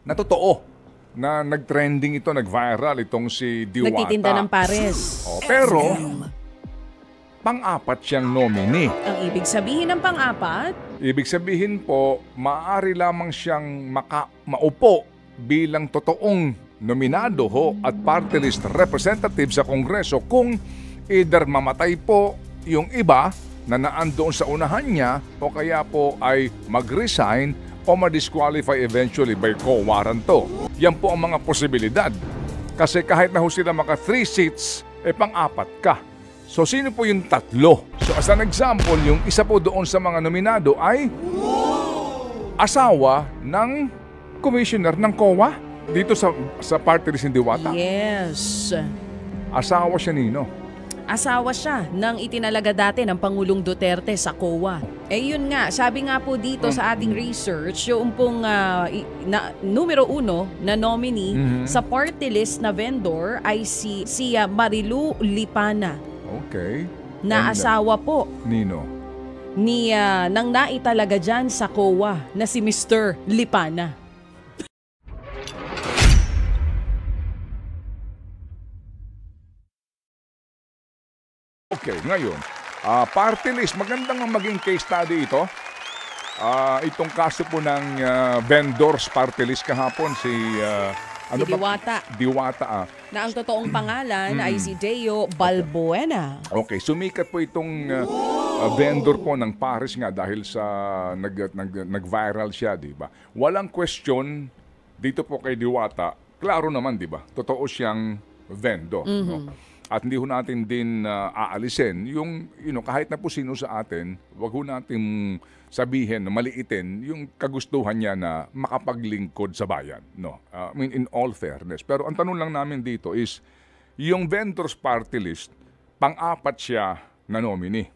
na totoo na nag-trending ito, nag-viral itong si Diwata. Nagtitinda ng pares. Pero, pang-apat siyang nominee. Ang ibig sabihin ng pang-apat? Ibig sabihin po, maaari lamang siyang maupo bilang totoong nominado at party list representative sa Kongreso kung either mamatay po yung iba na naandoon sa unahan niya o kaya po ay mag-resign o ma-disqualify eventually by co-warranto. Yan po ang mga posibilidad. Kasi kahit na ho sila maka 3 seats, pang-apat ka. So sino po yung tatlo? So as an example, yung isa po doon sa mga nominado ay asawa ng commissioner ng COA dito sa party list ni Diwata. Yes. Asawa siya nino. Asawa siya ng itinalaga dati ng Pangulong Duterte sa COA. Yun nga, sabi nga po dito sa ating research, yung pong numero 1 na nominee sa party list na vendor ay si Marilu Lipana. Okay. Na asawa po nino? Nang naitalaga dyan sa COA na si Mr. Lipana. Okay, ngayon, party list, magandang maging case study ito. Itong kaso po ng vendors party list kahapon, si Diwata. Diwata. Na ang totoong pangalan ay si Deo Balbuena. Okay, sumikat po itong vendor po ng Paris nga dahil sa nag-viral siya, di ba? Walang question dito po kay Diwata. Klaro naman, di ba? Totoo siyang vendor. No? At hindi ho natin din aalisin yung kahit na po sino sa atin, wag ho natin sabihin na maliitin yung kagustuhan niya na makapaglingkod sa bayan, no. I mean in all fairness. Pero ang tanong lang namin dito is yung vendors party list, pang-apat siya na nominee.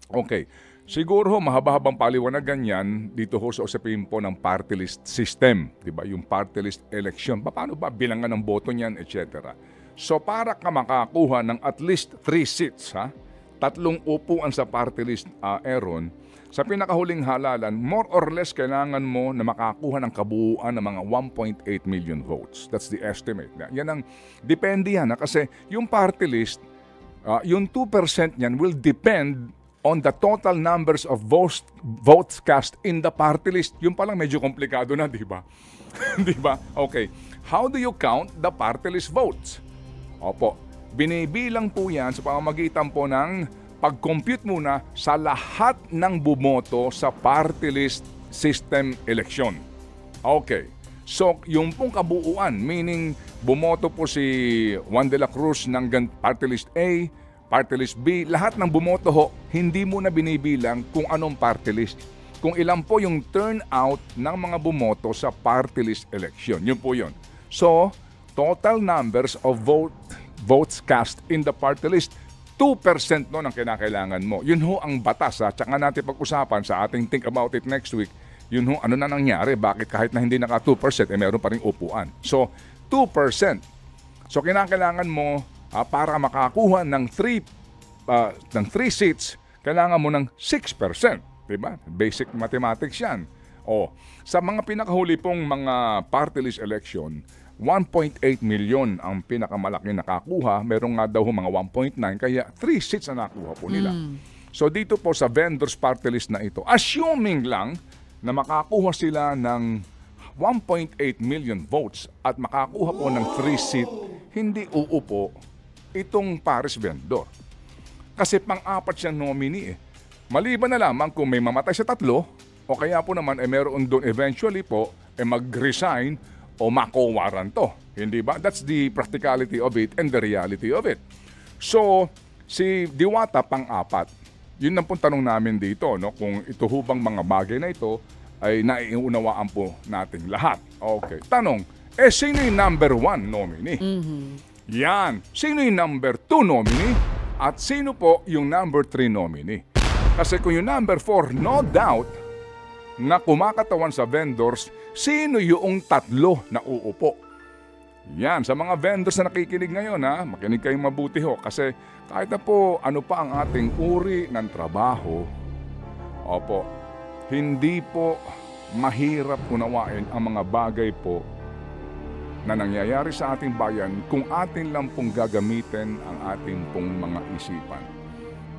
Okay. Siguro mahaba-habang paliwanagan yan dito ho sa usapin po ng party list system, 'di ba? Yung party list election, paano ba bilangan ng boto niyan, etc. So para ka makakuha ng at least 3 seats, 3 upuan sa party list, Aaron, sa pinakahuling halalan, more or less kailangan mo na makakuha ng kabuuan ng mga 1.8 million votes. That's the estimate. Yan ang, depende yan. Kasi yung party list, yung 2% niyan will depend on the total numbers of votes cast in the party list. Yung palang medyo komplikado na, di ba? Di ba? Okay. How do you count the party list votes? Opo, binibilang po yan sa pamamagitan po ng pag-compute muna sa lahat ng bumoto sa party list system election. Okay, so yung pong kabuuan, meaning bumoto po si Juan de la Cruz ng party list A, party list B, lahat ng bumoto ho, hindi mo na binibilang kung anong party list. Kung ilan po yung turnout ng mga bumoto sa party list election. Yun po yun. So, total numbers of votes cast in the party list, 2% no ang kinakailangan mo. Yun ho ang batas. Tsaka natin pag-usapan sa ating Think About It next week, yun ho, ano na nangyari, bakit kahit na hindi naka 2%, meron pa rin upuan. So, 2%. So, kinakailangan mo, para makakuha ng 3 seats, kailangan mo ng 6%. Diba? Basic mathematics yan. Sa mga pinakahuli pong mga party list election, 1.8 million ang pinakamalaki nakakuha. Meron nga daw mga 1.9, kaya 3 seats na nakuha po nila. So dito po sa vendors party list na ito, assuming lang na makakuha sila ng 1.8 million votes at makakuha po ng 3 seat, hindi uupo itong Paris vendor. Kasi pang-apat siyang nominee. Maliban na lamang kung may mamatay sa 3, o kaya po naman meron doon eventually po mag-resign o mako-warranto. Hindi ba? That's the practicality of it and the reality of it. So, si Diwata pang-apat. Yun ang pong tanong namin dito, no? Kung ito hubang mga bagay na ito ay naiunawaan po nating lahat. Okay. Tanong, sino yung number 1 nominee? Yan. Sino yung number 2 nominee? At sino po yung number 3 nominee? Kasi kung yung number 4, no doubt, na kumakatawan sa vendors, sino yung 3 na uupo? Yan, sa mga vendors na nakikinig ngayon, makinig kayong mabuti ho. Kasi kahit na po ano pa ang ating uri ng trabaho, hindi po mahirap unawain ang mga bagay po na nangyayari sa ating bayan kung atin lang pong gagamitin ang ating pong mga isipan.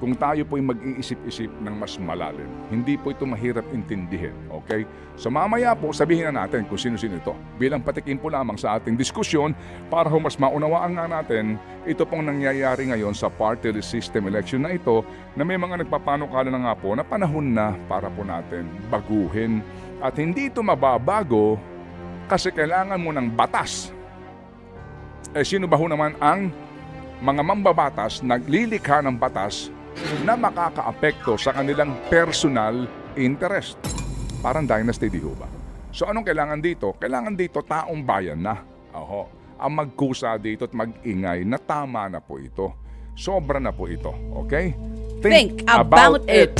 Kung tayo po'y mag-iisip-isip ng mas malalim, hindi po ito mahirap intindihin, okay? So mamaya po, sabihin na natin kung sino-sino ito. Bilang patikim po lamang sa ating diskusyon para mas maunawaan nga natin ito pong nangyayari ngayon sa party list system election na ito na may mga nagpapanukala na nga po na panahon na para po natin baguhin. At hindi ito mababago kasi kailangan mo ng batas. Sino ba ho naman ang mga mambabatas naglilikha ng batas na makakaapekto sa kanilang personal interest? Parang dynasty, di ho ba? So anong kailangan dito? Kailangan dito taong bayan na. Ang magkusa dito at mag-ingay na tama na po ito. Sobra na po ito. Okay? Think about it.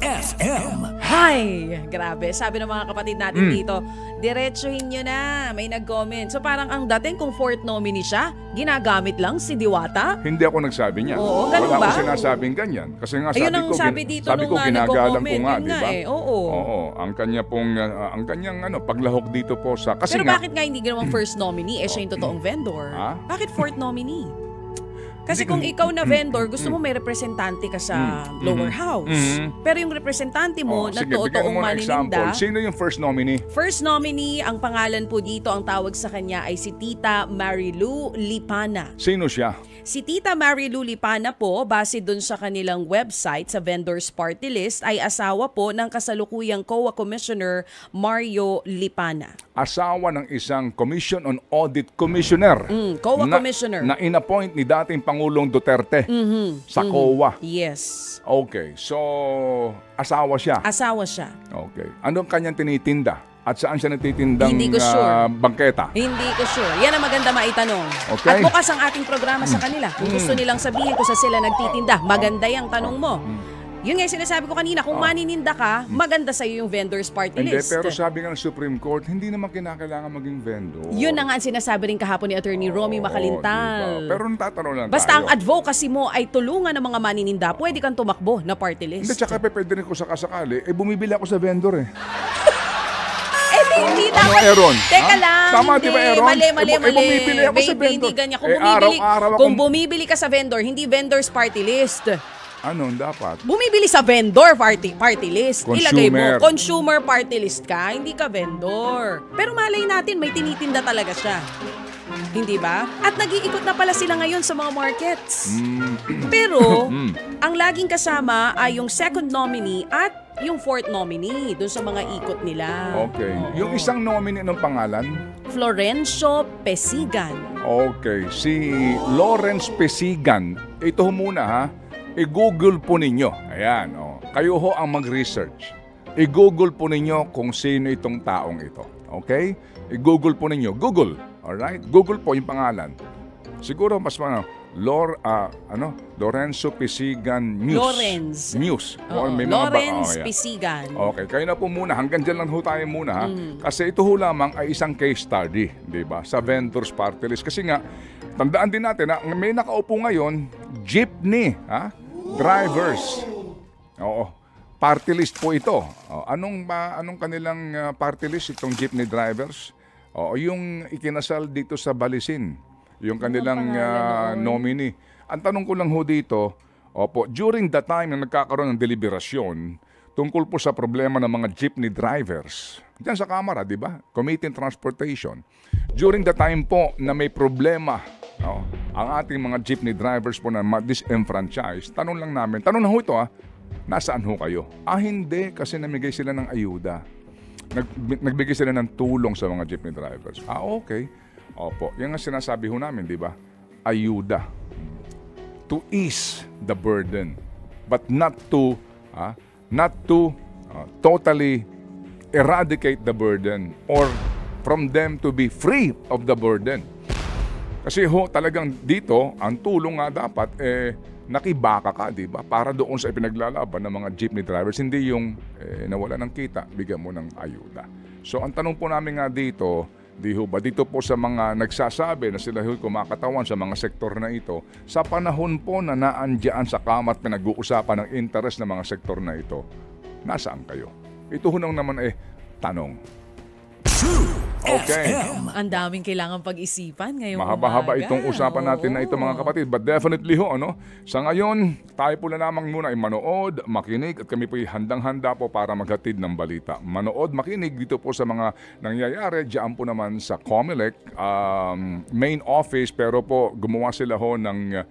FM. Hay! Grabe. Sabi ng mga kapatid natin dito, diretsuhin nyo na. May nag-comment. So parang ang dating kung fourth nominee siya, ginagamit lang si Diwata? Hindi ako nagsabi niyan. Oo, ganun Wala ba? akong sinasabing ganyan. Kasi nga Ayun sabi ang ko, sabi dito sabi nung ko ginagalang ko nagko-comment. nga, Yun di nga ba? Oo. Oo, ang kanya pong, ang kanyang paglahok dito po sa, kasi Pero nga, bakit nga hindi ginawang first nominee? Siya yung totoong vendor. Ha? Bakit fourth nominee? Kasi kung ikaw na vendor, gusto mo may representante ka sa lower house. Pero yung representante mo na sige, bigyan totoong mo ng example. manininda, Sino yung first nominee? first nominee, ang pangalan po dito, ang tawag sa kanya ay si Tita Marilu Lipana. Sino siya? Si Tita Marilu Lipana po, base dun sa kanilang website sa Vendors Party List, ay asawa po ng kasalukuyang COA Commissioner Mario Lipana. Asawa ng isang Commission on Audit Commissioner. COA Commissioner. Na in-appoint ni dating Pangulong Duterte sa COA. Yes. Okay, so asawa siya. Asawa siya. Okay. Anong kanyang tinitinda? At saan siya natitindang Hindi ko sure. bangketa? Hindi ko sure. Yan ang maganda maitanong. Okay. At bukas ang ating programa sa kanila. Kung gusto nilang sabihin kung sa sila nagtitinda, maganda yung tanong mo. Yun nga yung sinasabi ko kanina, kung manininda ka, maganda sa'yo yung vendors party Hindi, list. pero sabi nga ng Supreme Court, hindi naman kinakailangan maging vendor. Yun na nga ang sinasabi rin kahapon ni Attorney Romy Macalintal. Diba? Pero natatanong lang Basta ang tayo. advocacy mo ay tulungan ng mga manininda, pwede kang tumakbo na party list. Hindi, tsaka pwede rin ko sakasakali, bumibili ako sa vendor eh. Hindi Ano, dapat. Aaron? Teka Ha? lang. Tama, hindi. di ba, Aaron? Mali. Bumibili ako sa Baby, vendor. hindi ganyan. Araw-araw Kung akong- bumibili ka sa vendor, hindi vendors party list. Ano dapat? Bumibili sa vendor party list. Ilagay mo, Consumer. consumer party list ka, hindi ka vendor. Pero malay natin, may tinitinda talaga siya. Hindi ba? At nag-iikot na pala sila ngayon sa mga markets. Pero, ang laging kasama ay yung second nominee at yung fourth nominee dun sa mga ikot nila. Okay. Yung isang nominee ng pangalan? Florencio Pesigan. Okay. Si Lawrence Pesigan. Ito ho muna ha. I-google po ninyo. Ayan. Oh. Kayo ho ang mag-research. I-google po ninyo kung sino itong taong ito. Okay? I-google po ninyo. Google. Alright? Google po yung pangalan. Siguro mas Lorenzo Pesigan News. Lorenz. News. Oo, May mga Lawrence yeah. Pesigan. Okay, kayo na po muna. Hanggang dyan lang ho tayo muna. Ha? Kasi ito ho lamang ay isang case study, di ba? Sa vendors party list. Kasi nga, tandaan din natin na may nakaupo ngayon, jeepney, ha? Drivers. Oo. Party list po ito. Anong kanilang party list itong jeepney drivers? Yung ikinasal dito sa Balisin. Yung kanilang nominee. Ang tanong ko lang ho dito, during the time na nagkakaroon ng deliberasyon tungkol po sa problema ng mga jeepney drivers, diyan sa Kamara, di ba? Committee on Transportation. During the time po na may problema ang ating mga jeepney drivers po na disenfranchised, tanong lang ho ito nasaan ho kayo? Hindi, kasi namigay sila ng ayuda. Nagbigay sila ng tulong sa mga jeepney drivers. Okay. Opo, yan ang sinasabi ho namin, di ba? Ayuda. To ease the burden, but not to totally eradicate the burden or from them to be free of the burden. Kasi ho, talagang dito, ang tulong nga dapat, nakibaka ka, di ba? Para doon sa ipinaglalaban ng mga jeepney drivers, hindi yung nawala ng kita, bigyan mo ng ayuda. So, ang tanong po namin nga dito, dito po sa mga nagsasabi na sila kumakatawan sa mga sektor na ito, sa panahon po na naandyan sa Kamara at pinag-uusapan ng interes ng mga sektor na ito, nasaan kayo? Ito naman tanong. True Okay. FM. Ang daming kailangan pag-isipan ngayong Mahaba-haba umaga. itong usapan natin na ito mga kapatid. But definitely ho, sa ngayon, tayo po na lamang muna ay manood, makinig at kami po ay handang-handa po para maghatid ng balita. Manood, makinig dito po sa mga nangyayari. Diyan po naman sa COMELEC main office pero po gumawa sila ho ng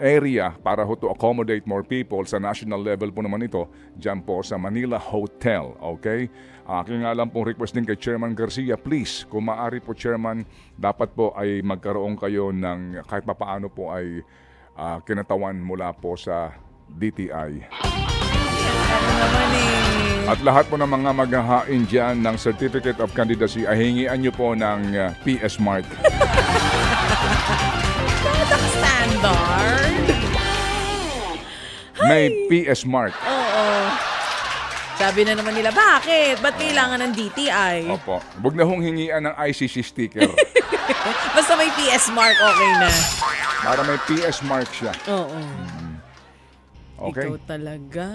area para ho to accommodate more people sa national level po naman ito. Diyan po sa Manila Hotel. Okay? Aking nga lang pong request din kay Chairman Garcia, please, kung maaari po Chairman, dapat po ay magkaroon kayo ng kahit papaano po ay kinatawan mula po sa DTI. Ano naman eh. At lahat po ng mga maghahain dyan ng Certificate of Candidacy ay hingian nyo po ng PS Mark. Ang standard. May PS Mark. Oo. Sabi na naman nila, bakit? Ba't kailangan ng DTI? Opo. Huwag na hong hingian ng ICC sticker. Basta may PS mark, okay na. Para may PS Mark siya. Oo. Okay? Ikaw talaga.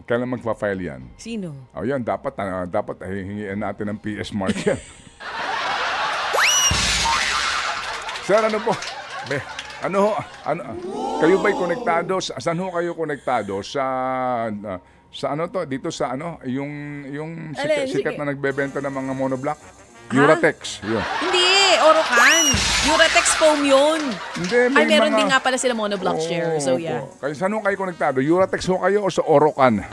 Kailan magpa-file yan? Sino? O yan, dapat hingian natin ng PS Mark yan. Sir, ano po? Kayo ba'y konektado? Saan ho kayo konektado? Sa ano to? Dito sa ano? Yung Alin, sikat sige. na nagbebenta ng mga monoblock? Uratex. Yun. Hindi, Orocan. Uratex foam yun. Hindi, Ay, meron mga... din nga pala sila monoblock share. So, yeah. Opo. Kayo, saan ho kayo konektado? Uratex ho kayo o sa Orocan?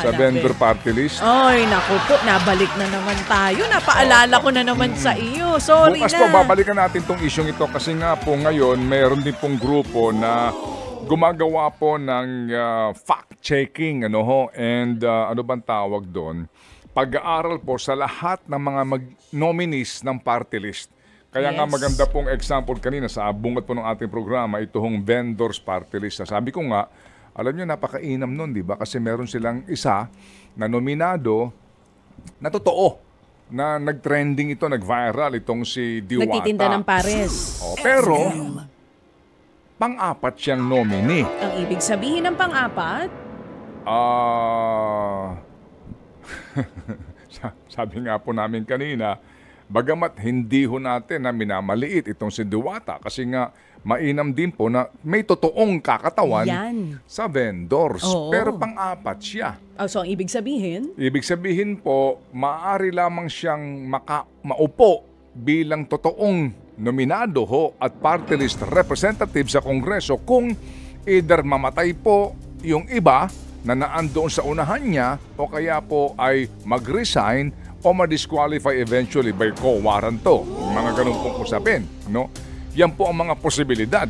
Sa vendor party list? Ay, naku po, nabalik na naman tayo. Napaalala ko na naman sa iyo. Sorry Bukas na. po, babalikan natin tong isyong ito kasi nga po ngayon, mayroon din pong grupo na gumagawa po ng fact-checking, and ano bang tawag doon? Pag-aaral po sa lahat ng mga nominees ng party list. Kaya nga Yes. maganda pong example kanina sa bungat po ng ating programa, ito hong vendors party list. Sabi ko nga, alam nyo, napakainam nun, di ba? Kasi meron silang isa na nominado na totoo, na nag-trending ito, nag-viral itong si Diwata. Nagtitinda ng pares. Pero, pang-apat siyang nominee. Ang ibig sabihin ng pang-apat, Sabi nga po namin kanina, bagamat hindi ho natin na minamaliit itong si Diwata kasi nga mainam din po na may totoong kakatawan yan. sa vendors. Oo. Pero pang-apat siya. So, ang ibig sabihin, Ibig sabihin po, maaari lamang siyang maupo bilang totoong nominado ho at party list representative sa Kongreso kung either mamatay po yung iba na naandoon sa unahan niya o kaya po ay mag-resign o ma-disqualify eventually by co-warranto. Mga ganun pong usapin. No? Yan po ang mga posibilidad.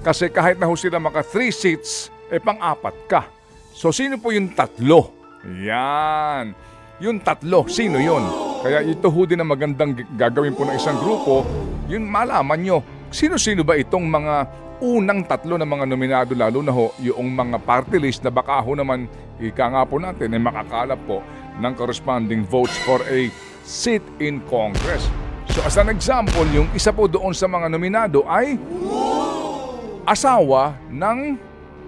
Kasi kahit na ho sila maka 3 seats, pang-apat ka. So sino po yung tatlo? Yan. Yung tatlo, sino yun? Kaya ito ho din ang magandang gagawin po ng isang grupo, yun malaman nyo, sino-sino ba itong mga unang tatlo na mga nominado, lalo na ho, yung mga party list na baka ho naman, ika nga po natin, ay makakalap po ng corresponding votes for a seat in Congress. So as an example, yung isa po doon sa mga nominado ay asawa ng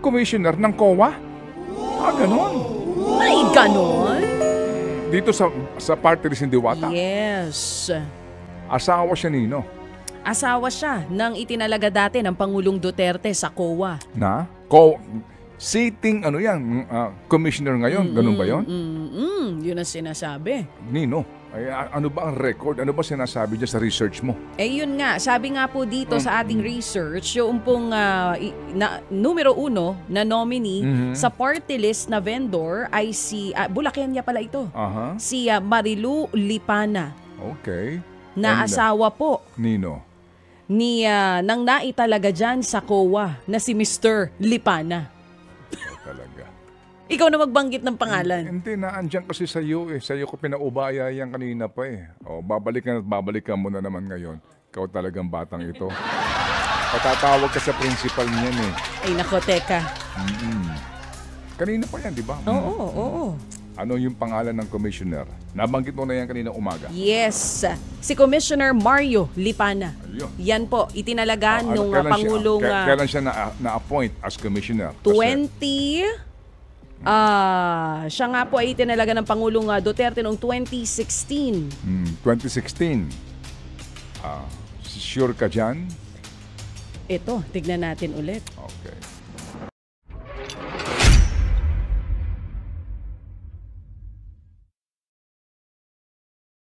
commissioner ng COA. Ganon. may ganon? Dito sa party list ni Diwata, Yes. asawa siya nino. Asawa siya ng itinalaga dati ng Pangulong Duterte sa COA. Na? Sitting, commissioner ngayon, ganun ba yun? Yun ang sinasabi. Nino, ano ba ang record? Ano ba sinasabi dyan sa research mo? Yun nga, sabi nga po dito sa ating research, yung pong numero 1 na nominee sa party list na vendor ay si, Bulakenya pala ito, Aha, si Marilu Lipana, okay. na And, asawa po Nino. ni nang naitalaga dyan sa COA na si Mr. Lipana. Talaga. Ikaw na magbanggit ng pangalan. Hindi na, andyan kasi sa iyo Sa iyo ko pinaubaya yan kanina pa babalikan at babalikan mo na naman ngayon. Ikaw talagang batang ito. Patatawag ka sa principal niyan Ay nako, teka. Kanina pa yan, di ba? Oo. Ano yung pangalan ng commissioner? Nabanggit mo na yan kanina umaga. Yes. Si Commissioner Mario Lipana. Ayun. Yan po, itinalaga nung kailan Pangulong kailan siya na-appoint as commissioner? 20... Siya nga po ay itinalaga ng Pangulong Duterte noong 2016. 2016. Sure ka dyan? Ito, tignan natin ulit. Okay.